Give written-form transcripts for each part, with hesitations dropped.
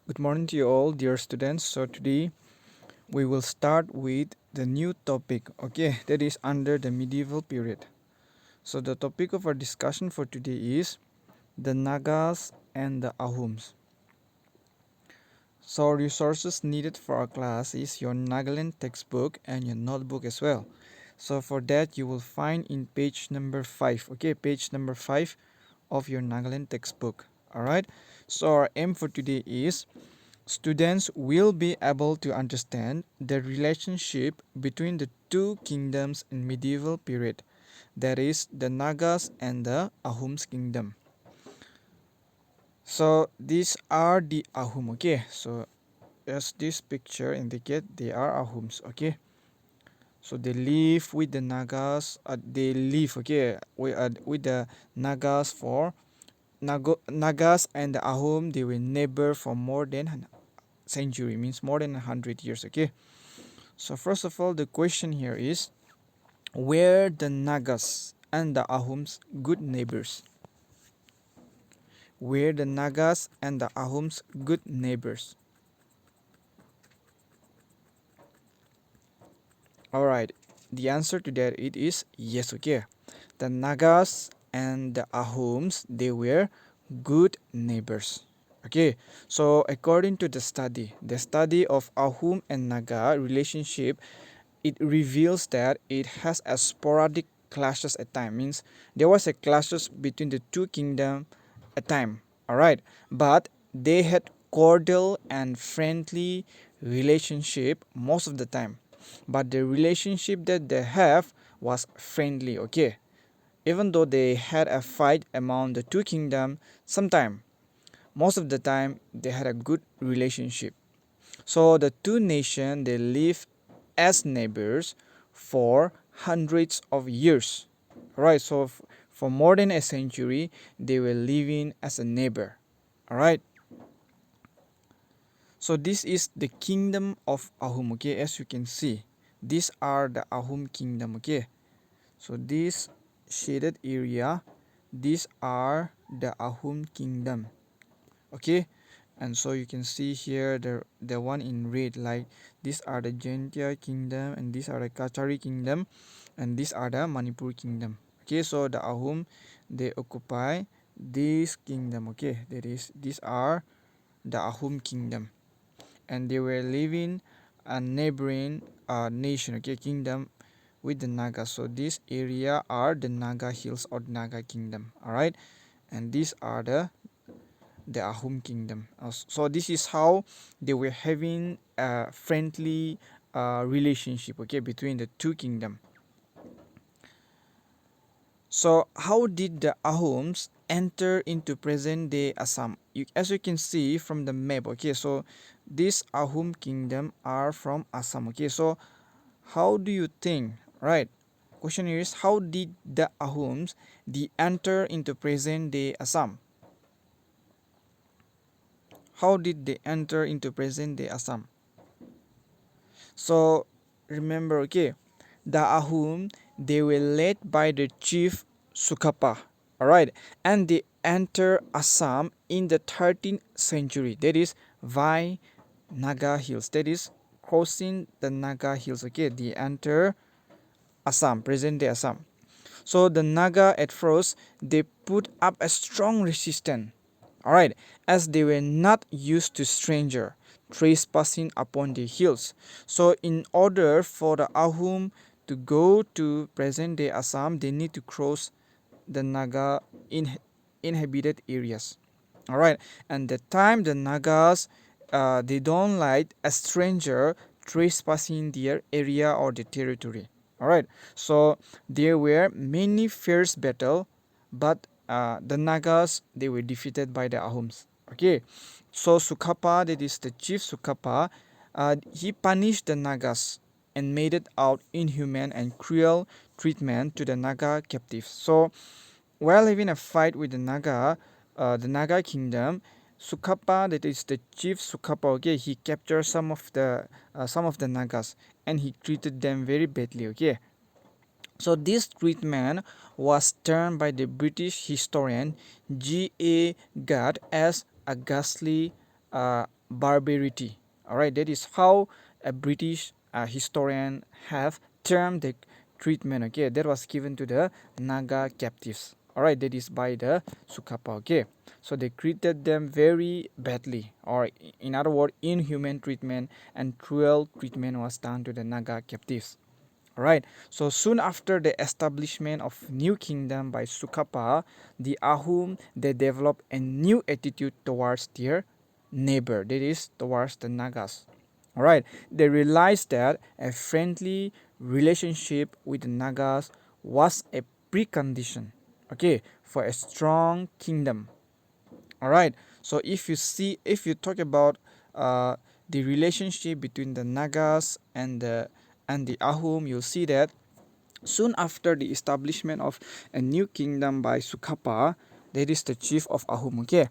Good morning to you all, dear students. So today we will start with the new topic, okay, that is under the medieval period. So the topic of our discussion for today is the Nagas and the Ahums. So resources needed for our class is your Nagaland textbook and your notebook as well. So for that you will find in page number 5, okay, page number 5 of your Nagaland textbook. Alright, so our aim for today is students will be able to understand the relationship between the two kingdoms in medieval period, that is the Nagas and the Ahums kingdom. So these are the Ahum, okay? So as this picture indicate, they are Ahums, okay? So they live with the Nagas, they live, okay, with the Nagas for Nagas and the Ahum, they were neighbor for more than a century, means more than 100 years, okay? So first of all, the question here is, were the Nagas and the Ahums good neighbors? Were the Nagas and the Ahums good neighbors? Alright, the answer to that it is yes, okay. The Nagas and the Ahums, they were good neighbors. Okay, so according to the study of Ahum and Naga relationship, it reveals that it has a sporadic clashes at time, means there was a clashes between the two kingdom at time. All right, but they had cordial and friendly relationship most of the time, but the relationship that they have was friendly, okay, even though they had a fight among the two kingdom sometime, most of the time they had a good relationship. So the two nations, they live as neighbors for hundreds of years. Right? So for more than a century, they were living as a neighbor. All right. So this is the kingdom of Ahum. Okay, as you can see, these are the Ahum kingdom. Okay. So this shaded area, these are the Ahum kingdom. Okay, and so you can see here the one in red, like these are the Jaintia kingdom and these are the Kachari kingdom and these are the Manipur kingdom. Okay, so the Ahum, they occupy this kingdom. Okay, that is, these are the Ahum kingdom, and they were living a neighboring nation, okay, kingdom with the Naga. So this area are the Naga hills or Naga kingdom. All right, and these are the Ahum kingdom. So this is how they were having a friendly relationship, okay, between the two kingdom. So how did the Ahums enter into present day Assam? As you can see from the map, okay, so this Ahum kingdom are from Assam, okay, so how do you think, right? Question here is, how did the Ahums they enter into present day Assam? How did they enter into present day Assam? So remember, okay, the Ahum, they were led by the chief Sukapa, all right, and they enter Assam in the 13th century. That is by Naga Hills. That is crossing the Naga Hills. Okay, they enter Assam, present day Assam. So the Naga at first they put up a strong resistance, alright, as they were not used to stranger trespassing upon the hills. So in order for the Ahum to go to present day Assam, they need to cross the Naga inhabited areas. Alright, and the time the Nagas they don't like a stranger trespassing their area or the territory. Alright, so there were many fierce battle, but the Nagas they were defeated by the Ahums. Okay, so Sukapa, that is the chief Sukapa, he punished the Nagas and made it out inhuman and cruel treatment to the Naga captives. So while having a fight with the Naga kingdom, Sukapa, that is the chief Sukapa, okay, he captured some of the Nagas and he treated them very badly, okay. So this treatment was termed by the British historian G. A. Gad as a ghastly barbarity. All right, that is how a British historian have termed the treatment. Okay, that was given to the Naga captives. All right, that is by the Sukapa. Okay, so they treated them very badly, or in other words, inhuman treatment and cruel treatment was done to the Naga captives. Right. So soon after the establishment of new kingdom by Sukapa, the Ahum they developed a new attitude towards their neighbor, that is towards the Nagas. Alright. They realized that a friendly relationship with the Nagas was a precondition, okay, for a strong kingdom. All right. So if you talk about uh, the relationship between the Nagas and the Ahum, you'll see that soon after the establishment of a new kingdom by Sukapa, that is the chief of Ahum. Okay,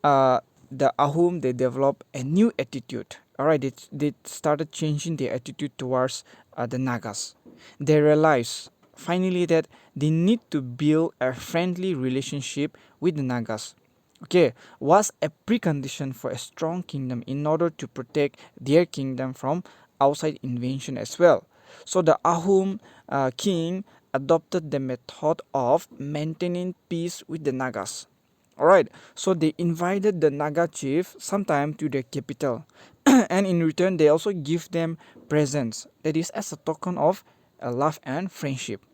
uh, the Ahum they developed a new attitude. All right, they started changing their attitude towards the Nagas. They realized finally that they need to build a friendly relationship with the Nagas. Okay, was a precondition for a strong kingdom in order to protect their kingdom from outside invasion as well. So the Ahum king adopted the method of maintaining peace with the Nagas. Alright, so they invited the Naga chief sometime to their capital, and in return, they also give them presents. That is as a token of love and friendship.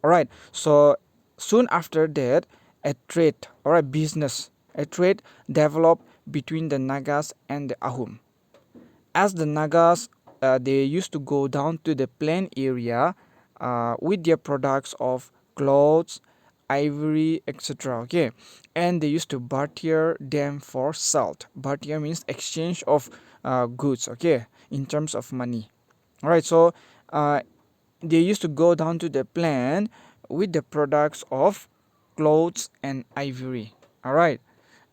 Alright, so soon after that, a trade or a trade developed between the Nagas and the Ahum. As the Nagas, they used to go down to the plain area with their products of clothes, ivory, etc. Okay, and they used to barter them for salt. Barter means exchange of goods. Okay, in terms of money. All right, so uh, they used to go down to the plain with the products of clothes and ivory. All right,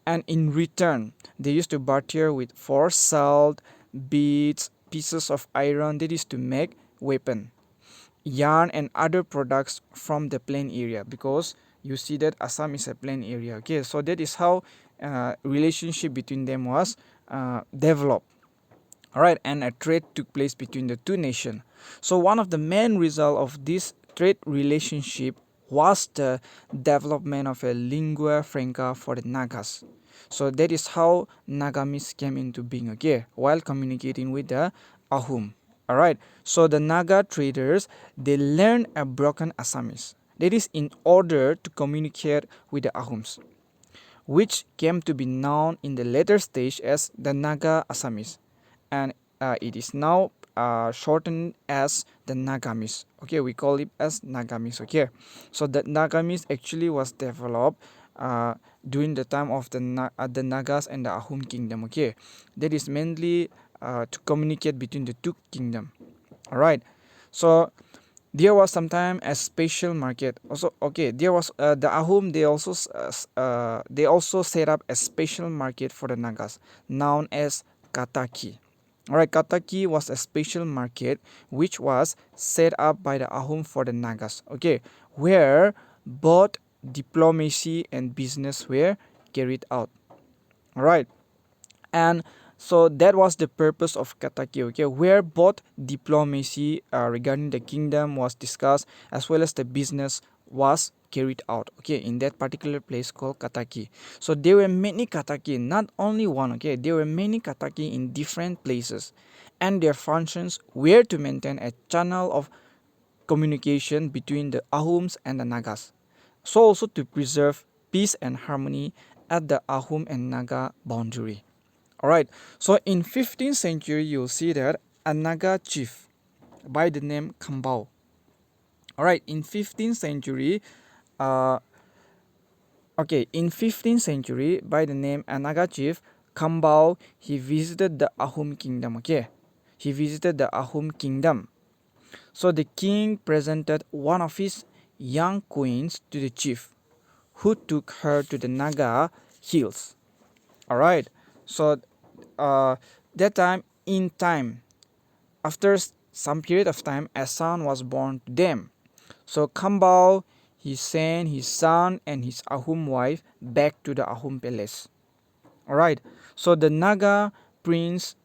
and in return they used to barter with for salt, beads, pieces of iron, that is to make weapon, yarn and other products from the plain area, because you see that Assam is a plain area. Okay, so that is how relationship between them was developed. All right, and a trade took place between the two nations. So one of the main result of this trade relationship was the development of a lingua franca for the Nagas. So that is how Nagamis came into being, okay, while communicating with the Ahum. All right, so the Naga traders they learned a broken Assamese, that is in order to communicate with the Ahums, which came to be known in the later stage as the Naga Assamese, and it is now shortened as the Nagamis. Okay, we call it as Nagamis. Okay, so the Nagamis actually was developed during the time of the Nagas and the Ahum kingdom. Okay, that is mainly to communicate between the two kingdom. All right, so there was sometime a special market also. Okay, there was the Ahum they also set up a special market for the Nagas known as Kataki. Alright, Kataki was a special market which was set up by the Ahum for the Nagas, okay, where both diplomacy and business were carried out. Alright, and so that was the purpose of Kataki, okay, where both diplomacy regarding the kingdom was discussed as well as the business was carried out, okay, in that particular place called Kataki. So there were many Kataki, not only one, okay, there were many Kataki in different places, and their functions were to maintain a channel of communication between the Ahums and the Nagas, so also to preserve peace and harmony at the Ahum and Naga boundary. Alright, so in 15th century you'll see that a Naga chief by the name Kambao. Alright, in 15th century, uh, in 15th century by the name a Naga chief Kambao, he visited the Ahum kingdom. Okay, he visited the Ahum kingdom. So the king presented one of his young queens to the chief, who took her to the Naga hills. Alright, so uh, that time in time after some period of time a son was born to them. So Kambao he sent his son and his Ahum wife back to the Ahum palace. Alright, so the Naga prince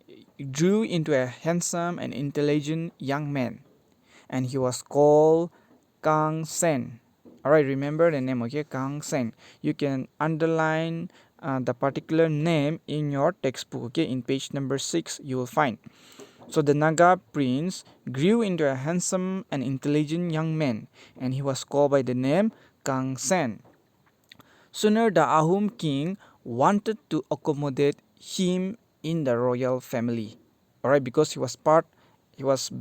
grew into a handsome and intelligent young man, and he was called Kang Sen. Alright, remember the name, okay? Kang Sen. You can underline the particular name in your textbook, okay? In page number 6, you will find. So the Naga prince grew into a handsome and intelligent young man, and he was called by the name Kang Sen. Sooner, the Ahum king wanted to accommodate him in the royal family. Alright, because he was blood, he was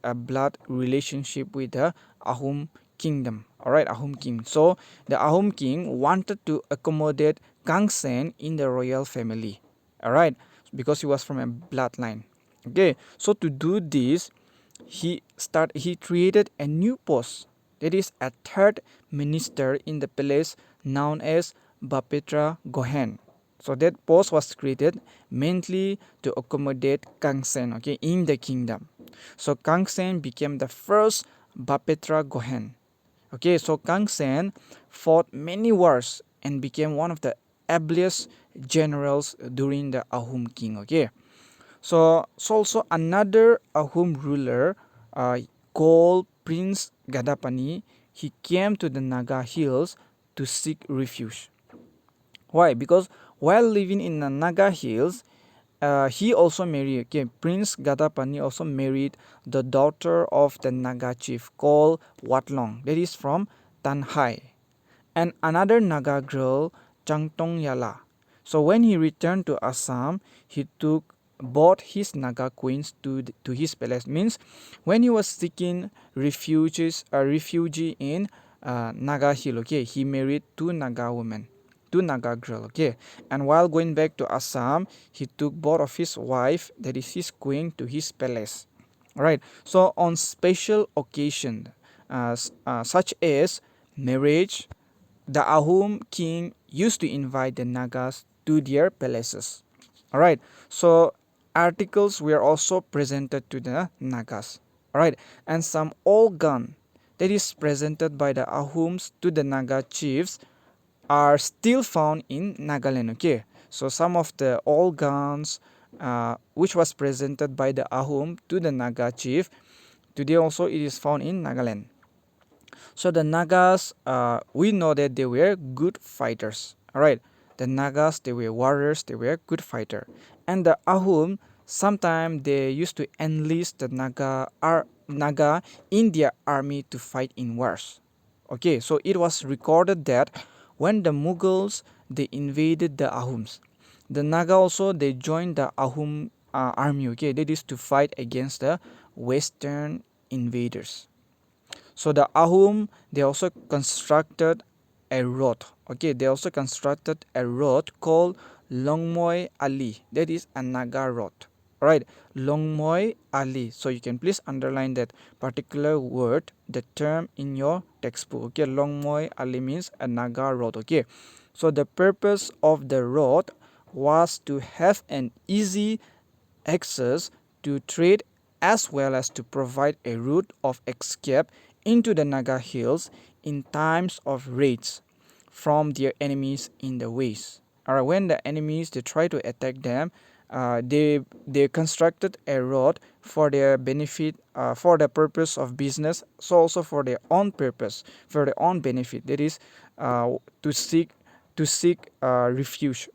a blood relationship with the Ahum kingdom. Alright, Ahum king. So the Ahum king wanted to accommodate Kang Sen in the royal family. Alright, because he was from a bloodline. Okay, so to do this, he created a new post, that is a third minister in the palace known as Bapetra Gohen. So that post was created mainly to accommodate Kang Sen, okay, in the kingdom. So Kang Sen became the first Bapetra Gohen. Okay, so Kang Sen fought many wars and became one of the ablest generals during the Ahum king. Okay, so also another Ahum ruler called Prince Gadapani. He came to the Naga hills to seek refuge. Why? Because while living in the Naga hills, he also married. Okay, Prince Gadapani also married the daughter of the Naga chief called Watlong. That is from Tanhai, and another Naga girl, Changtong Yala. So when he returned to Assam, he took both his Naga queens to his palace. Means when he was seeking refugee in Naga Hill, okay, he married two Naga women, two Naga girl, okay. And while going back to Assam, he took both of his wife, that is his queen, to his palace. Alright, so on special occasion, such as marriage, the Ahum king used to invite the Nagas to their palaces. Alright, so articles were also presented to the Nagas. Alright, and some old gun that is presented by the Ahums to the Naga chiefs are still found in Nagaland. Okay, so some of the old guns which was presented by the Ahum to the Naga chief, today also it is found in Nagaland. So the Nagas, we know that they were good fighters. All right, the Nagas, they were warriors, they were good fighter. And the Ahum, sometimes they used to enlist the Naga in their army to fight in wars. Okay, so it was recorded that when the Mughals they invaded the Ahums, the Naga also they joined the Ahum army. Okay, that is to fight against the Western invaders. So the Ahum they also constructed a road. Okay, they also constructed a road called Longmoy Ali. That is a Naga road. Right, Longmoy Ali. So you can please underline that particular word, the term in your textbook. Okay, Longmoy Ali means a Naga road. Okay, so the purpose of the road was to have an easy access to trade as well as to provide a route of escape into the Naga hills in times of raids from their enemies in the west. Alright, when the enemies they try to attack them, they constructed a road for their benefit, for the purpose of business, so also for their own purpose, for their own benefit. That is, to seek refuge,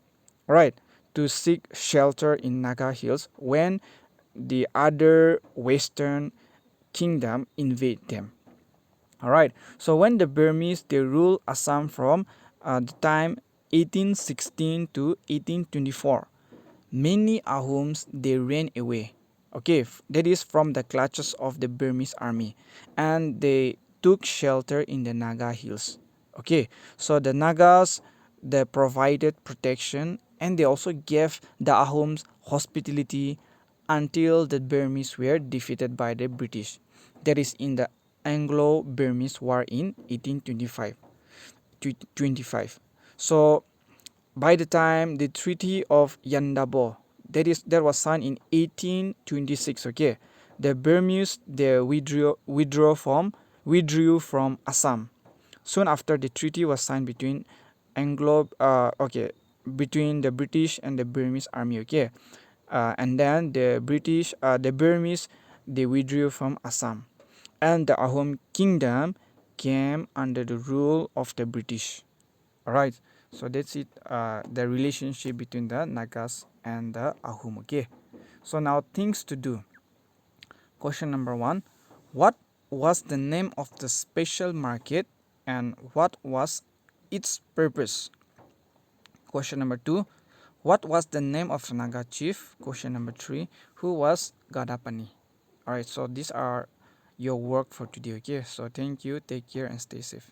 right? To seek shelter in Naga hills when the other Western kingdom invade them. All right. So when the Burmese they ruled Assam from the time 1816 to 1824, many Ahums they ran away. Okay, that is from the clutches of the Burmese army, and they took shelter in the Naga hills. Okay, so the Nagas they provided protection and they also gave the Ahums hospitality until the Burmese were defeated by the British. That is in the Anglo-Burmese War in 1825. So by the time the Treaty of Yandabo, that was signed in 1826, okay, the Burmese they withdrew from Assam. Soon after the treaty was signed between Anglo okay between the British and the Burmese army. Okay, and then the Burmese, they withdrew from Assam, and the Ahom kingdom came under the rule of the British. All right, so that's it. The relationship between the Nagas and the Ahom. Okay, so now things to do. Question number 1: what was the name of the special market and what was its purpose? Question number 2: what was the name of the Naga chief? Question number 3: who was Gadapani? Alright, so these are your work for today. Okay, so thank you, take care, and stay safe.